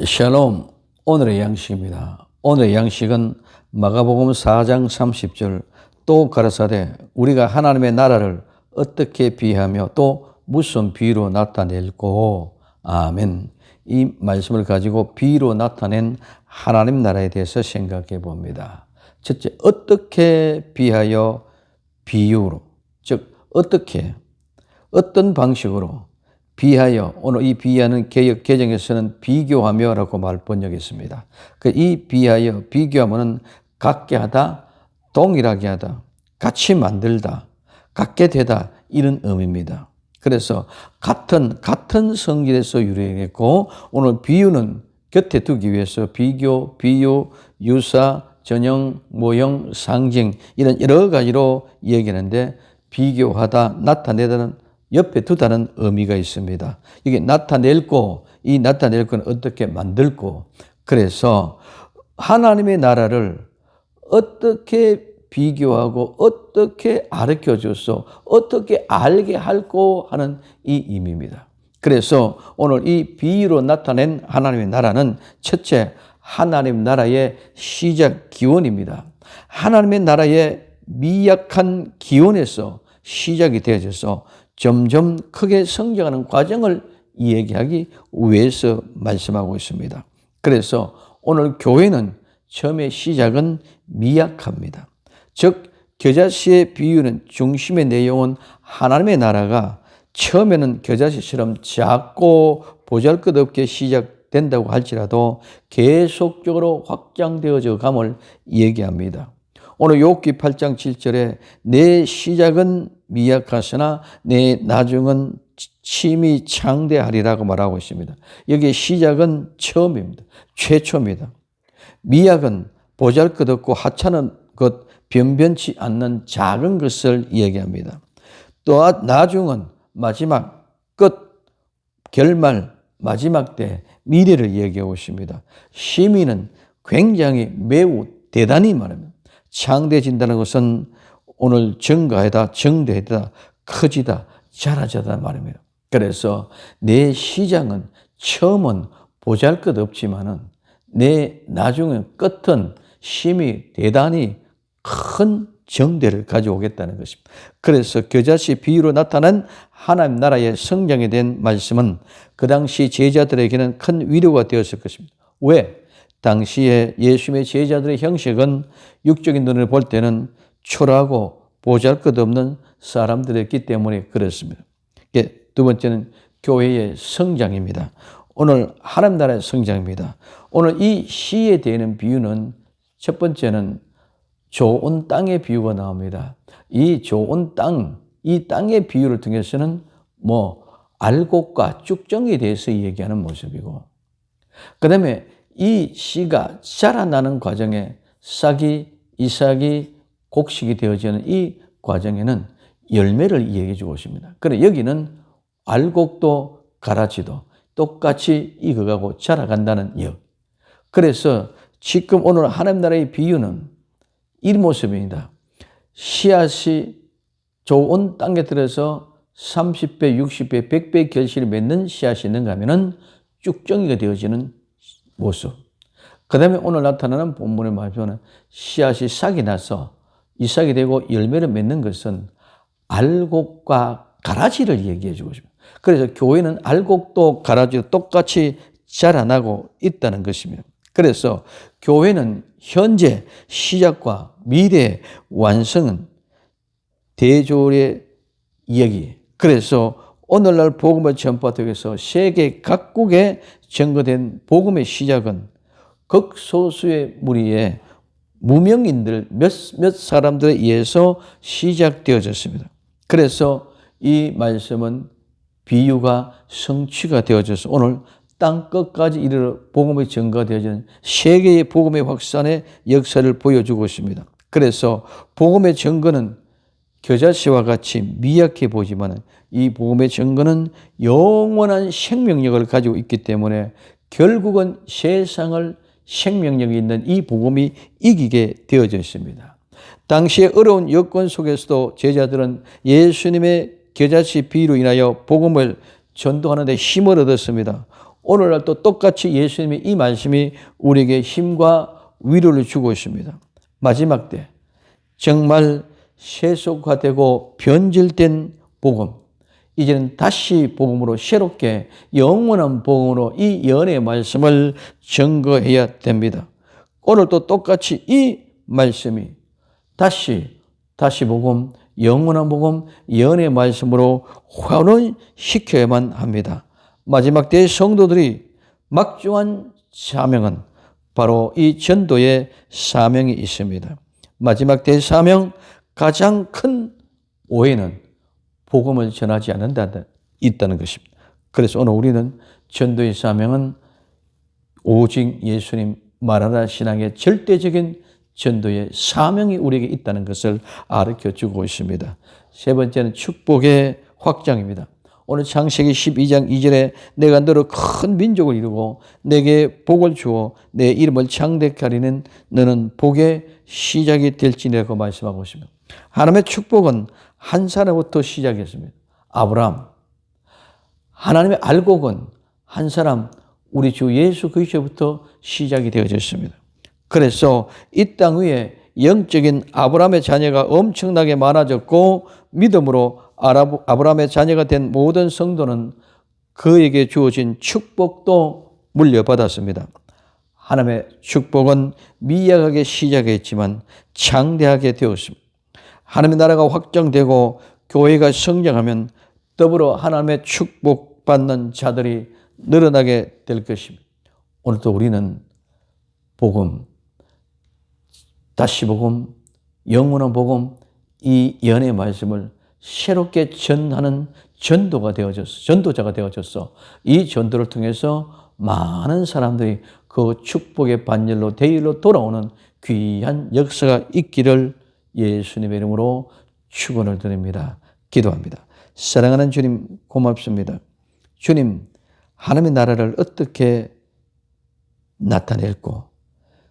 샬롬, 오늘의 양식입니다. 오늘의 양식은 마가복음 4장 30절 또 가라사대 우리가 하나님의 나라를 어떻게 비하며 또 무슨 비유로 나타낼꼬. 아멘. 이 말씀을 가지고 비유로 나타낸 하나님 나라에 대해서 생각해 봅니다. 첫째, 어떻게 비하여 비유로, 즉 어떻게, 어떤 방식으로 비하여, 오늘 이 비하는 개역 개정에서는 비교하며라고 말 번역했습니다. 이 비하여, 비교하면은 같게 하다, 동일하게 하다, 같이 만들다, 같게 되다, 이런 의미입니다. 그래서 같은 성질에서 유래했고, 오늘 비유는 곁에 두기 위해서 비교, 비유, 유사, 전형, 모형, 상징 이런 여러 가지로 얘기하는데, 비교하다, 나타내다는 옆에 두다는 의미가 있습니다. 이게 나타낼고, 이 나타낼 건 어떻게 만들고, 그래서 하나님의 나라를 어떻게 비교하고 어떻게 가르쳐줘서 어떻게 알게 할고 하는 이 의미입니다. 그래서 오늘 이 비유로 나타낸 하나님의 나라는 첫째, 하나님 나라의 시작 기원입니다. 하나님의 나라의 미약한 기원에서 시작이 되어져서 점점 크게 성장하는 과정을 얘기하기 위해서 말씀하고 있습니다. 그래서 오늘 교회는 처음에 시작은 미약합니다. 즉 겨자씨의 비유는 중심의 내용은 하나님의 나라가 처음에는 겨자씨처럼 작고 보잘것없게 시작된다고 할지라도 계속적으로 확장되어져 감을 얘기합니다. 오늘 욥기 8장 7절에 내 시작은 미약하으나 내 나중은 심히 창대하리라고 말하고 있습니다. 여기 시작은 처음입니다. 최초입니다. 미약은 보잘것없고 하찮은 것, 변변치 않는 작은 것을 얘기합니다. 또 나중은 마지막 끝, 결말, 마지막 때 미래를 얘기하고 있습니다. 심히는 굉장히 매우 대단히 말합니다. 창대해진다는 것은 오늘 증가하다, 정대하다, 커지다, 자라자다 말입니다. 그래서 내 시작은 처음은 보잘것없지만은 내 나중에 끝은 심히 대단히 큰 정대를 가져오겠다는 것입니다. 그래서 겨자씨 비유로 나타난 하나님 나라의 성장에 대한 말씀은 그 당시 제자들에게는 큰 위로가 되었을 것입니다. 왜? 당시에 예수님의 제자들의 형식은 육적인 눈을 볼 때는 초라하고 보잘것없는 사람들이었기 때문에 그렇습니다. 두 번째는 교회의 성장입니다. 오늘 하나님 나라의 성장입니다. 오늘 이 시에 대는 비유는 첫 번째는 좋은 땅의 비유가 나옵니다. 이 좋은 땅, 이 땅의 비유를 통해서는 알곡과 쭉정에 대해서 얘기하는 모습이고, 그 다음에 이 씨가 자라나는 과정에 싹이, 이삭이, 곡식이 되어지는 이 과정에는 열매를 얘기해 주고 있습니다. 그런데 여기는 알곡도 가라지도 똑같이 익어가고 자라간다는 역. 그래서 지금 오늘 하나님 나라의 비유는 이 모습입니다. 씨앗이 좋은 땅에 들어서 30배, 60배, 100배 결실을 맺는 씨앗이 있는가 하면은 쭉정이가 되어지는 모습. 그 다음에 오늘 나타나는 본문의 말씀은 씨앗이 싹이 나서 이삭이 되고 열매를 맺는 것은 알곡과 가라지를 얘기해 주고 있습니다. 그래서 교회는 알곡도 가라지도 똑같이 자라나고 있다는 것입니다. 그래서 교회는 현재 시작과 미래 완성은 대조의 이야기. 그래서 오늘날 복음을 전파하기 위해서 세계 각국에 전거된 복음의 시작은 극소수의 무리의 무명인들 몇 사람들에 의해서 시작되어졌습니다. 그래서 이 말씀은 비유가 성취가 되어져서 오늘 땅 끝까지 이르러 복음이 전가되어지는 세계의 복음의 확산의 역사를 보여주고 있습니다. 그래서 복음의 전거는 겨자씨와 같이 미약해 보이지만 이 복음의 전거는 영원한 생명력을 가지고 있기 때문에 결국은 세상을 생명력이 있는 이 복음이 이기게 되어져 있습니다. 당시의 어려운 여건 속에서도 제자들은 예수님의 겨자씨 비유로 인하여 복음을 전도하는 데 힘을 얻었습니다. 오늘날 또 똑같이 예수님의 이 말씀이 우리에게 힘과 위로를 주고 있습니다. 마지막 때 정말 세속화되고 변질된 복음, 이제는 다시 복음으로 새롭게 영원한 복음으로 이 연의 말씀을 증거해야 됩니다. 오늘 또 똑같이 이 말씀이 다시 복음, 영원한 복음, 연의 말씀으로 환원시켜야만 합니다. 마지막 때의 성도들이 막중한 사명은 바로 이 전도의 사명이 있습니다. 마지막 때의 사명, 가장 큰 오해는 복음을 전하지 않는다 있다는 것입니다. 그래서 오늘 우리는 전도의 사명은 오직 예수님 말하라 신앙의 절대적인 전도의 사명이 우리에게 있다는 것을 가르쳐주고 있습니다. 세 번째는 축복의 확장입니다. 오늘 창세기 12장 2절에 내가 너로 큰 민족을 이루고 내게 복을 주어 내 이름을 창대케 하리는 너는 복의 시작이 될지니라고 말씀하고 있습니다. 하나님의 축복은 한 사람부터 시작했습니다. 아브라함. 하나님의 알곡은 한 사람, 우리 주 예수 그리스도부터 시작이 되어졌습니다. 그래서 이 땅 위에 영적인 아브라함의 자녀가 엄청나게 많아졌고 믿음으로 아브라함의 자녀가 된 모든 성도는 그에게 주어진 축복도 물려받았습니다. 하나님의 축복은 미약하게 시작했지만 장대하게 되었습니다. 하나님의 나라가 확장되고 교회가 성장하면 더불어 하나님의 축복받는 자들이 늘어나게 될 것입니다. 오늘도 우리는 복음, 다시 복음, 영원한 복음, 이 연의 말씀을 새롭게 전하는 전도자가 되어졌어. 이 전도를 통해서 많은 사람들이 그 축복의 반열로 대일로 돌아오는 귀한 역사가 있기를 예수님의 이름으로 축원을 드립니다. 기도합니다. 사랑하는 주님 고맙습니다. 주님, 하나님의 나라를 어떻게 나타낼고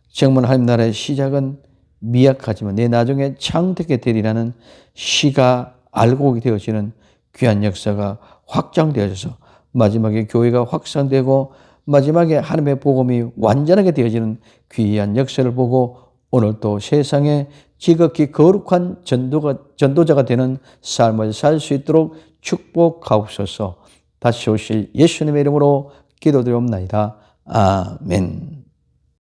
정말 하나님 나라의 시작은 미약하지만 내 나중에 창대하게 되리라는 시가 알곡이 되어지는 귀한 역사가 확장되어져서 마지막에 교회가 확산되고 마지막에 하나님의 복음이 완전하게 되어지는 귀한 역사를 보고 오늘 또 세상에 지극히 거룩한 전도자가 되는 삶을 살 수 있도록 축복하옵소서. 다시 오실 예수님의 이름으로 기도드리옵나이다. 아멘.